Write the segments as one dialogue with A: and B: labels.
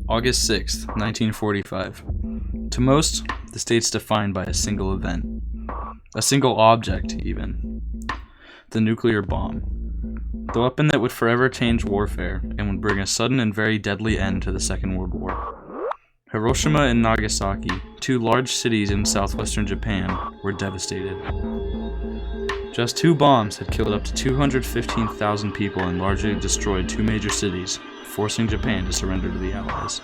A: August 6th, 1945. To most, the state's defined by a single event. A single object, even. The nuclear bomb. The weapon that would forever change warfare and would bring a sudden and very deadly end to the Second World War. Hiroshima and Nagasaki, two large cities in southwestern Japan, were devastated. Just two bombs had killed up to 215,000 people and largely destroyed two major cities, forcing Japan to surrender to the Allies.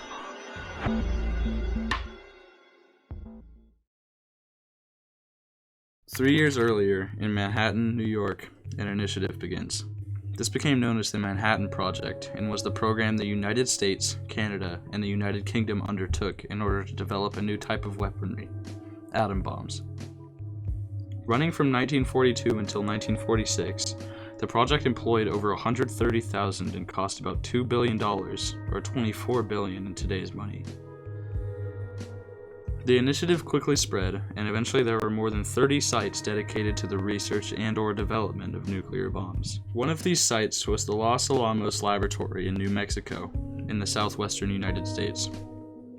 A: Three years earlier, in Manhattan, New York, an initiative begins. This became known as the Manhattan Project and was the program the United States, Canada, and the United Kingdom undertook in order to develop a new type of weaponry, atom bombs. Running from 1942 until 1946, the project employed over 130,000 and cost about $2 billion, or $24 billion in today's money. The initiative quickly spread, and eventually there were more than 30 sites dedicated to the research and/or development of nuclear bombs. One of these sites was the Los Alamos Laboratory in New Mexico, in the southwestern United States.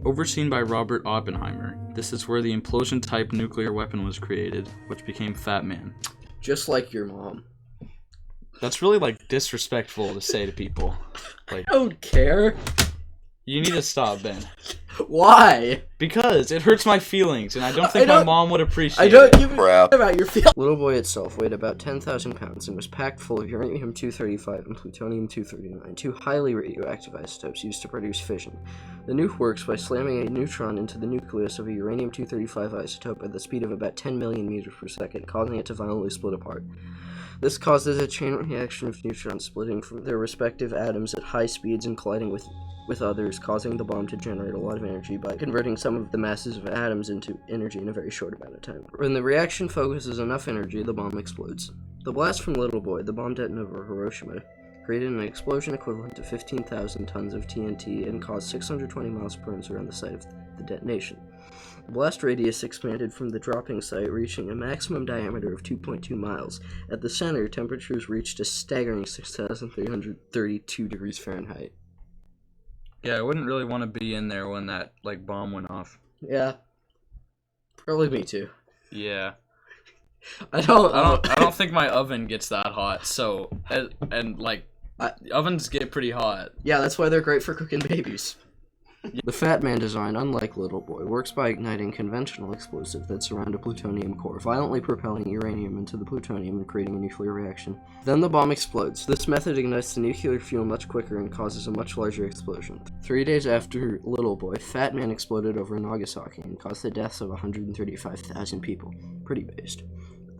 A: Overseen by Robert Oppenheimer, this is where the implosion-type nuclear weapon was created, which became Fat Man.
B: Just like your mom.
A: That's really, disrespectful to say to people.
B: I don't care.
A: You need to stop, Ben.
B: Why?
A: Because it hurts my feelings, and I don't think my mom would appreciate it.
B: I don't give a crap about your feelings. Little Boy itself weighed about 10,000 pounds and was packed full of uranium-235 and plutonium-239, two highly radioactive isotopes used to produce fission. The nuke works by slamming a neutron into the nucleus of a uranium-235 isotope at the speed of about 10 million meters per second, causing it to violently split apart. This causes a chain reaction of neutrons splitting from their respective atoms at high speeds and colliding with others, causing the bomb to generate a lot of energy by converting some of the masses of atoms into energy in a very short amount of time. When the reaction focuses enough energy, the bomb explodes. The blast from Little Boy, the bomb detonated over Hiroshima, created an explosion equivalent to 15,000 tons of TNT and caused 620 miles per hour around the site of the detonation. The blast radius expanded from the dropping site, reaching a maximum diameter of 2.2 miles. At the center, temperatures reached a staggering 6,332 degrees Fahrenheit.
A: Yeah, I wouldn't really want to be in there when that, bomb went off.
B: Yeah. Probably me too.
A: Yeah.
B: I don't
A: think my oven gets that hot, so, ovens get pretty hot.
B: Yeah, that's why they're great for cooking babies. The Fat Man design, unlike Little Boy, works by igniting conventional explosives that surround a plutonium core, violently propelling uranium into the plutonium and creating a nuclear reaction. Then the bomb explodes. This method ignites the nuclear fuel much quicker and causes a much larger explosion. 3 days after Little Boy, Fat Man exploded over Nagasaki and caused the deaths of 135,000 people. Pretty based.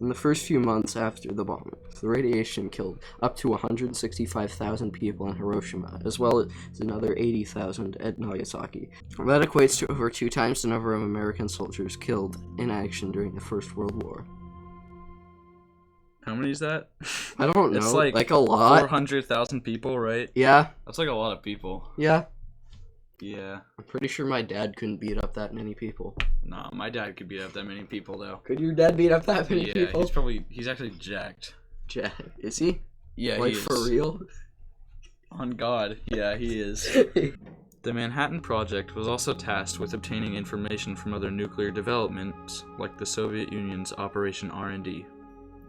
B: In the first few months after the bombing, the radiation killed up to 165,000 people in Hiroshima, as well as another 80,000 at Nagasaki. That equates to over 2 times the number of American soldiers killed in action during the First World War.
A: How many is that?
B: I don't know.
A: It's
B: a lot.
A: 400,000 people, right?
B: Yeah.
A: That's a lot of people.
B: Yeah.
A: Yeah.
B: I'm pretty sure my dad couldn't beat up that many people.
A: Nah, my dad could beat up that many people, though.
B: Could your dad beat up that many people?
A: Yeah, he's actually jacked.
B: Is he?
A: Yeah,
B: he is. For real?
A: On God, yeah, he is. The Manhattan Project was also tasked with obtaining information from other nuclear developments, like the Soviet Union's Operation R&D.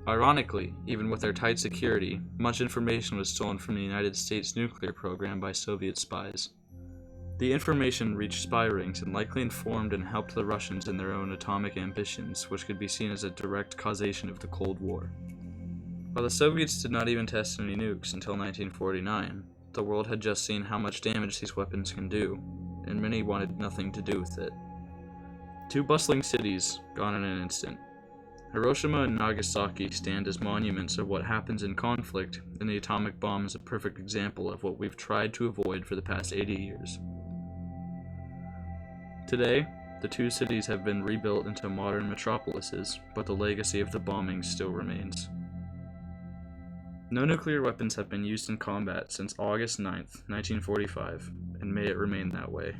A: Ironically, even with their tight security, much information was stolen from the United States nuclear program by Soviet spies. The information reached spy rings and likely informed and helped the Russians in their own atomic ambitions, which could be seen as a direct causation of the Cold War. While the Soviets did not even test any nukes until 1949, the world had just seen how much damage these weapons can do, and many wanted nothing to do with it. Two bustling cities, gone in an instant. Hiroshima and Nagasaki stand as monuments of what happens in conflict, and the atomic bomb is a perfect example of what we've tried to avoid for the past 80 years. Today, the two cities have been rebuilt into modern metropolises, but the legacy of the bombings still remains. No nuclear weapons have been used in combat since August 9th, 1945, and may it remain that way.